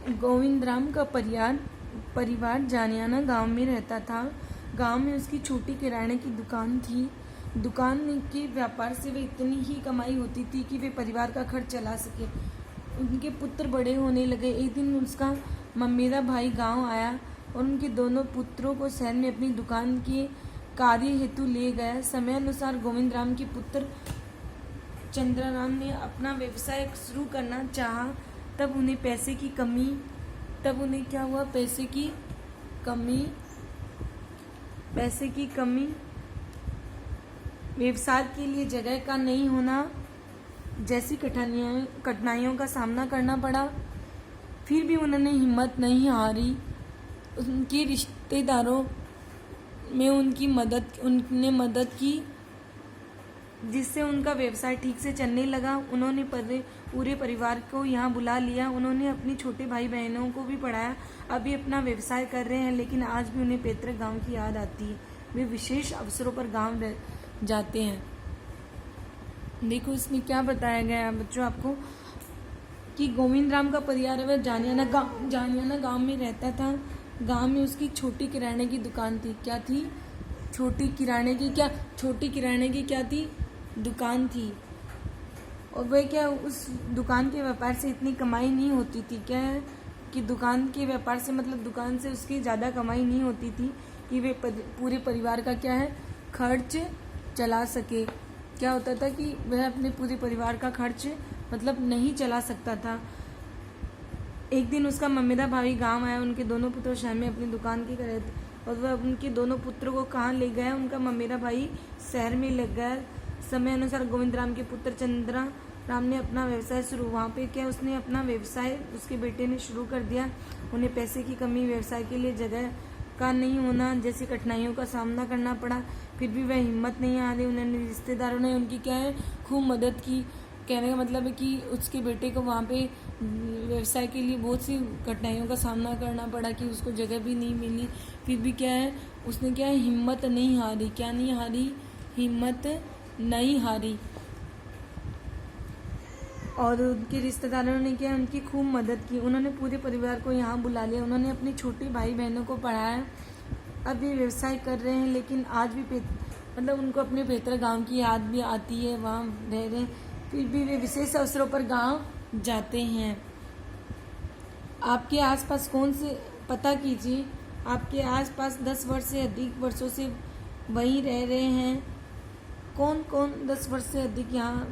गोविंदराम का परिवार जानियाना गांव में रहता था। गांव में उसकी छोटी किराने की दुकान थी। दुकान के व्यापार से वे इतनी ही कमाई होती थी कि वे परिवार का खर्च चला सके। उनके पुत्र बड़े होने लगे। एक दिन उसका ममेरा भाई गांव आया और उनके दोनों पुत्रों को शहर में अपनी दुकान के कार्य हेतु ले गया। समयानुसार गोविंदराम के पुत्र चंद्राराम ने अपना व्यवसाय शुरू करना चाहा। तब उन्हें पैसे की कमी, व्यवसाय के लिए जगह का नहीं होना जैसी कठिनाइयों का सामना करना पड़ा। फिर भी उन्होंने हिम्मत नहीं हारी। उनके रिश्तेदारों में उनने मदद की, जिससे उनका व्यवसाय ठीक से चलने लगा। उन्होंने पूरे परिवार को यहाँ बुला लिया। उन्होंने अपने छोटे भाई बहनों को भी पढ़ाया। अभी अपना व्यवसाय कर रहे हैं, लेकिन आज भी उन्हें पैतृक गांव की याद आती है। वे विशेष अवसरों पर गांव जाते हैं। देखो इसमें क्या बताया गया है बच्चों आपको कि गोविंदराम का परिवार वह जानियाना गांव में रहता था। गांव में उसकी छोटी किराने की दुकान थी। क्या थी? छोटी किराने की क्या थी? दुकान थी। और वह उस दुकान के व्यापार से इतनी कमाई नहीं होती थी। क्या है कि दुकान के व्यापार से मतलब दुकान से उसकी ज़्यादा कमाई नहीं होती थी कि वे पूरे परिवार का खर्च चला सके। क्या होता था कि वह अपने पूरे परिवार का खर्च नहीं चला सकता था। एक दिन उसका ममेरा भाई गांव आया। उनके दोनों पुत्र शहर में अपनी दुकान की कर रहे थे और वह उनके दोनों पुत्रों को कहाँ ले गया? उनका ममेरा भाई शहर में लग गया। समय अनुसार गोविंदराम के पुत्र चंद्राराम ने अपना व्यवसाय उसने अपना व्यवसाय उसके बेटे ने शुरू कर दिया। उन्हें पैसे की कमी, व्यवसाय के लिए जगह का नहीं होना जैसी कठिनाइयों का सामना करना पड़ा। फिर भी वह हिम्मत नहीं हारी। उन्होंने रिश्तेदारों ने उनकी खूब मदद की। कहने का मतलब है कि उसके बेटे को वहाँ पे व्यवसाय के लिए बहुत सी कठिनाइयों का सामना करना पड़ा कि उसको जगह भी नहीं मिली। फिर भी उसने हिम्मत नहीं हारी। हिम्मत नहीं हारी। और उनके रिश्तेदारों ने उनकी खूब मदद की। उन्होंने पूरे परिवार को यहाँ बुला लिया। उन्होंने अपने छोटे भाई बहनों को पढ़ाया। अब ये व्यवसाय कर रहे हैं, लेकिन आज भी उनको अपने पैतृक गांव की याद भी आती है, वहाँ रह रहे हैं। फिर भी वे विशेष अवसरों पर गांव जाते हैं। आपके आसपास पता कीजिए, आपके आसपास 10 वर्ष से अधिक वर्षों से वहीं रह रहे हैं। कौन 10 वर्ष से अधिक यहाँ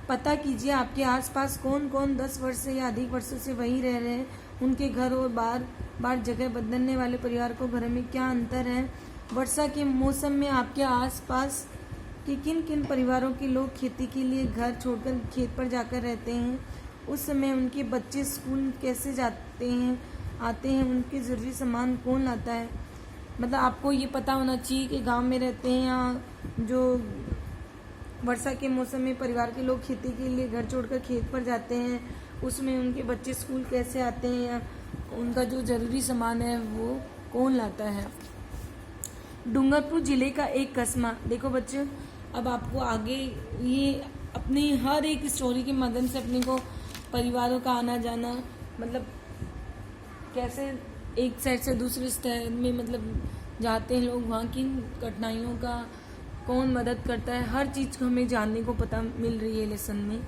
पता कीजिए आपके आसपास कौन 10 वर्ष से या अधिक वर्षों से वहीं रह रहे हैं। उनके घर और बार जगह बदलने वाले परिवार को घर में क्या अंतर है? वर्षा के मौसम में आपके आसपास के किन परिवारों के लोग खेती के लिए घर छोड़कर खेत पर जाकर रहते हैं? उस समय उनके बच्चे स्कूल कैसे आते हैं? उनके ज़रूरी सामान कौन लाता है? आपको ये पता होना चाहिए कि गांव में रहते हैं या जो वर्षा के मौसम में परिवार के लोग खेती के लिए घर छोड़कर खेत पर जाते हैं, उसमें उनके बच्चे स्कूल कैसे आते हैं या उनका जो ज़रूरी सामान है वो कौन लाता है। डूंगरपुर ज़िले का एक कस्बा। देखो बच्चों, अब आपको आगे ये अपनी हर एक स्टोरी के माध्यम से अपने को परिवारों का आना जाना कैसे एक शहर से दूसरे शहर में जाते हैं लोग, वहाँ की कठिनाइयों का कौन मदद करता है, हर चीज़ को हमें जानने को पता मिल रही है लेसन में।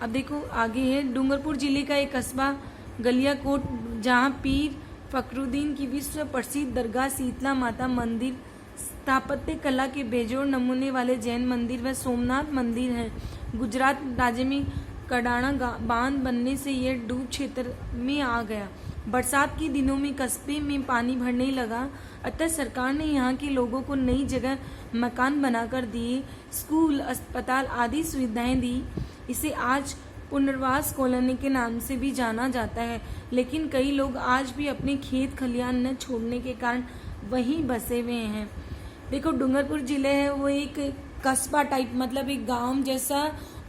अब देखो आगे है डूंगरपुर ज़िले का एक कस्बा गलियाकोट, जहाँ पीर फखरुद्दीन की विश्व प्रसिद्ध दरगाह शीतला माता मंदिर, स्थापत्य कला के बेजोड़ नमूने वाले जैन मंदिर व सोमनाथ मंदिर हैं। गुजरात राज्य में कडाना बांध बनने से यह डूब क्षेत्र में आ गया। बरसात के दिनों में कस्बे में पानी भरने लगा, अतः सरकार ने यहाँ के लोगों को नई जगह मकान बनाकर दिए, स्कूल, अस्पताल आदि सुविधाएं दी। इसे आज पुनर्वास कॉलोनी के नाम से भी जाना जाता है। लेकिन कई लोग आज भी अपने खेत खलियान न छोड़ने के कारण वहीं बसे हुए हैं। देखो डूंगरपुर जिले है वो एक कस्बा टाइप एक गांव जैसा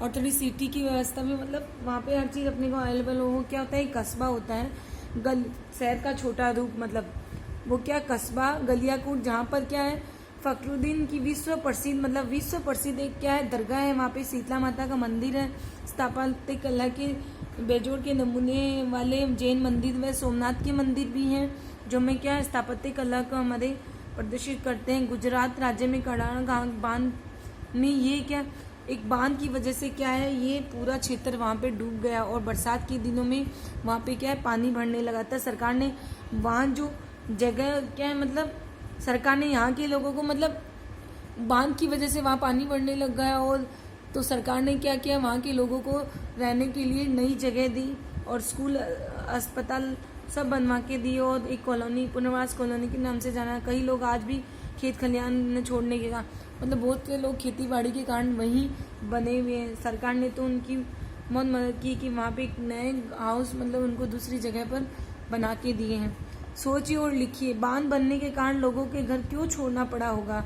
और थोड़ी सिटी की व्यवस्था में वहाँ पे हर चीज़ अपने को अवेलेबल हो। क्या होता है, एक कस्बा होता है, शहर का छोटा रूप वो कस्बा गलियाकोट, जहाँ पर क्या है फखरुद्दीन की विश्व प्रसिद्ध एक क्या है दरगाह है, वहाँ पे शीतला माता का मंदिर है, स्थापत्य कला के बेजोड़ के नमूने वाले जैन मंदिर व सोमनाथ के मंदिर भी हैं, जो में क्या है स्थापत्य कला को हमारे प्रदर्शित करते हैं। गुजरात राज्य में कड़ाना बांध में ये क्या एक बांध की वजह से क्या है ये पूरा क्षेत्र वहाँ पे डूब गया और बरसात के दिनों में वहाँ पे क्या है पानी भरने लगा था। सरकार ने वहाँ जो जगह क्या है सरकार ने यहाँ के लोगों को बांध की वजह से वहाँ पानी भरने लग गया, और तो सरकार ने क्या किया वहाँ के लोगों को रहने के लिए नई जगह दी और स्कूल अस्पताल सब बनवा के दिए, और एक कॉलोनी पुनर्वास कॉलोनी के नाम से जाना। कई लोग आज भी खेत खलिहान में छोड़ने के बहुत से लोग खेती बाड़ी के कारण वहीं बने हुए हैं। सरकार ने तो उनकी बहुत मदद की कि वहाँ पे एक नए हाउस उनको दूसरी जगह पर बना के दिए हैं। सोचिए और लिखिए, बांध बनने के कारण लोगों के घर क्यों छोड़ना पड़ा होगा।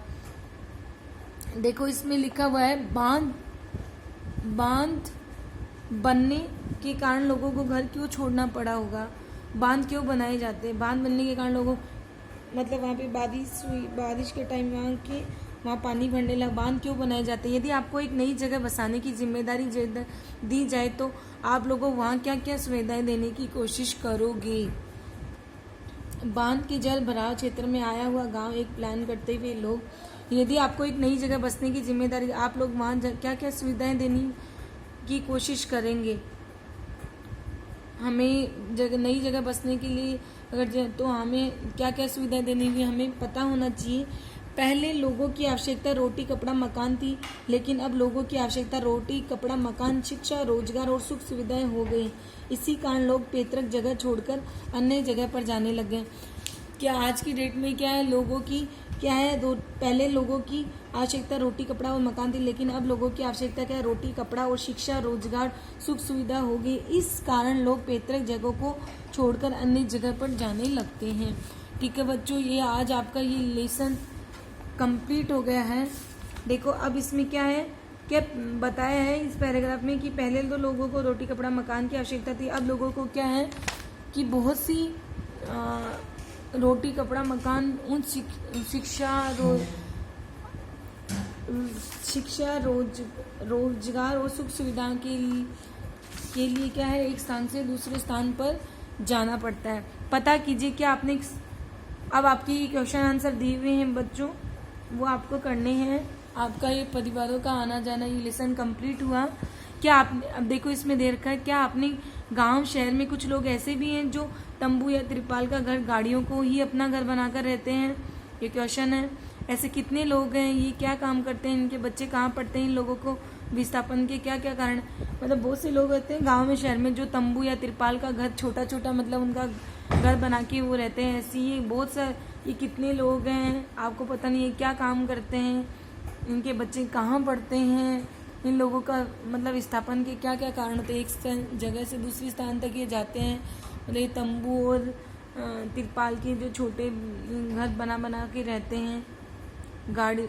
देखो इसमें लिखा हुआ है बांध बनने के कारण लोगों को घर क्यों छोड़ना पड़ा होगा। बांध क्यों बनाए जाते हैं, बांध बनने के कारण लोगों वहाँ पे बारिश हुई, बारिश के टाइम वहाँ पानी भरने लगा, बांध क्यों बनाए जाते हैं। यदि आपको एक नई जगह बसाने की जिम्मेदारी दी जाए तो आप लोगों को वहाँ क्या क्या सुविधाएं देने की कोशिश करोगे। बांध के जल भराव क्षेत्र में आया हुआ गांव एक प्लान करते हुए लोग, यदि आपको एक नई जगह बसने की जिम्मेदारी, आप लोग वहाँ क्या क्या सुविधाएं देने की कोशिश करेंगे। हमें नई जगह बसने के लिए तो हमें क्या क्या सुविधाएं देनी है हमें पता होना चाहिए। पहले लोगों की आवश्यकता रोटी कपड़ा मकान थी, लेकिन अब लोगों की आवश्यकता रोटी कपड़ा मकान शिक्षा रोजगार और सुख सुविधाएं हो गई। इसी कारण लोग पैतृक जगह छोड़कर अन्य जगह पर जाने लगे। क्या आज की डेट में क्या है लोगों की क्या है पहले लोगों की आवश्यकता रोटी कपड़ा और मकान थी, लेकिन अब लोगों की आवश्यकता क्या है रोटी कपड़ा और शिक्षा रोजगार सुख सुविधा हो गई। इस कारण लोग पैतृक जगहों को छोड़कर अन्य जगह पर जाने लगते हैं। ठीक है बच्चों, ये आज आपका ये लेसन कंप्लीट हो गया है। देखो अब इसमें क्या है क्या बताया है इस पैराग्राफ में कि पहले तो लोगों को रोटी कपड़ा मकान की आवश्यकता थी, अब लोगों को क्या है कि बहुत सी रोटी कपड़ा मकान उन शिक्षा रोजगार और सुख सुविधा के लिए क्या है एक स्थान से दूसरे स्थान पर जाना पड़ता है। पता कीजिए क्या आपने अब आपकी क्वेश्चन आंसर दिए हुए हैं बच्चों, वो आपको करने हैं। आपका ये परिवारों का आना जाना ये लेसन कंप्लीट हुआ। क्या आपने अब देखो इसमें दे रखा है क्या आपने गांव शहर में कुछ लोग ऐसे भी हैं जो तंबू या त्रिपाल का घर गाड़ियों को ही अपना घर बनाकर रहते हैं, ये क्वेश्चन है। ऐसे कितने लोग हैं, ये क्या काम करते हैं, इनके बच्चे कहाँ पढ़ते हैं, इन लोगों को विस्थापन के क्या क्या कारण बहुत से लोग रहते हैं गाँव में शहर में जो तंबू या त्रिपाल का घर छोटा छोटा उनका घर बना के वो रहते हैं। ऐसी ये बहुत सा ये कितने लोग हैं आपको पता नहीं है क्या काम करते हैं, इनके बच्चे कहाँ पढ़ते हैं, इन लोगों का विस्थापन के क्या क्या कारण होते हैं। एक जगह से दूसरी स्थान तक ये जाते हैं, ये तंबू और तिरपाल के जो छोटे घर बना के रहते हैं गाड़ी।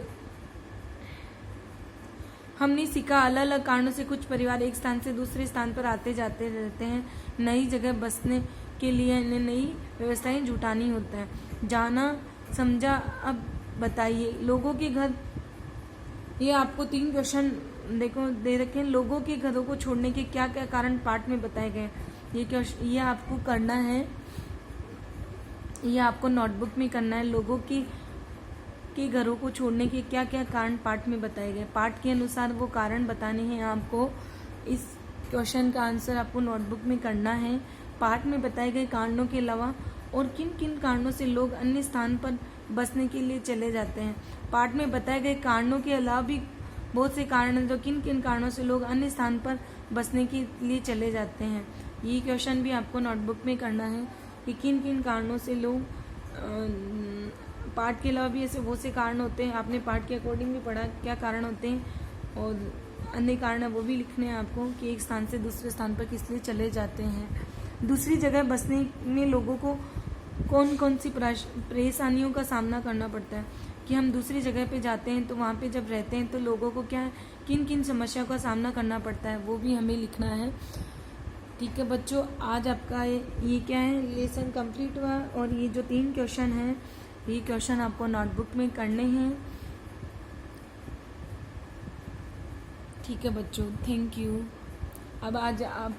हमने सीखा अलग अलग कारणों से कुछ परिवार एक स्थान से दूसरे स्थान पर आते जाते रहते हैं। नई जगह बसने के लिए इन्हें नई व्यवस्थाएं जुटानी होता है। जाना समझा। अब बताइए लोगों के घर, ये आपको 3 क्वेश्चन देखो दे रखे हैं। लोगों के घरों को छोड़ने के क्या क्या कारण पाठ में बताए गए। ये आपको करना है, ये आपको नोटबुक में करना है। लोगों के घरों को छोड़ने के क्या क्या कारण पाठ में बताए गए। पाठ के अनुसार वो कारण बताने हैं आपको। इस क्वेश्चन का आंसर आपको नोटबुक में करना है। पाठ में बताए गए कारणों के अलावा और किन किन कारणों से लोग अन्य स्थान पर बसने के लिए चले जाते हैं। पाठ में बताए गए कारणों के अलावा भी बहुत से कारण हैं जो किन किन कारणों से लोग अन्य स्थान पर बसने के लिए चले जाते हैं। ये क्वेश्चन भी आपको नोटबुक में करना है कि किन किन कारणों से लोग, पाठ के अलावा भी ऐसे बहुत से कारण होते हैं, आपने पाठ के अकॉर्डिंग भी पढ़ा क्या कारण होते हैं, और अन्य कारण है वो भी लिखने हैं आपको कि एक स्थान से दूसरे स्थान पर किस लिए चले जाते हैं। दूसरी जगह बसने में लोगों को कौन कौन सी परेशानियों का सामना करना पड़ता है कि हम दूसरी जगह पे जाते हैं तो वहाँ पे जब रहते हैं तो लोगों को क्या किन किन समस्याओं का सामना करना पड़ता है वो भी हमें लिखना है। ठीक है बच्चों, आज आपका ये क्या है लेसन कंप्लीट हुआ, और ये जो 3 क्वेश्चन हैं ये क्वेश्चन आपको नोटबुक में करने हैं। ठीक है बच्चों, थैंक यू। अब आज आप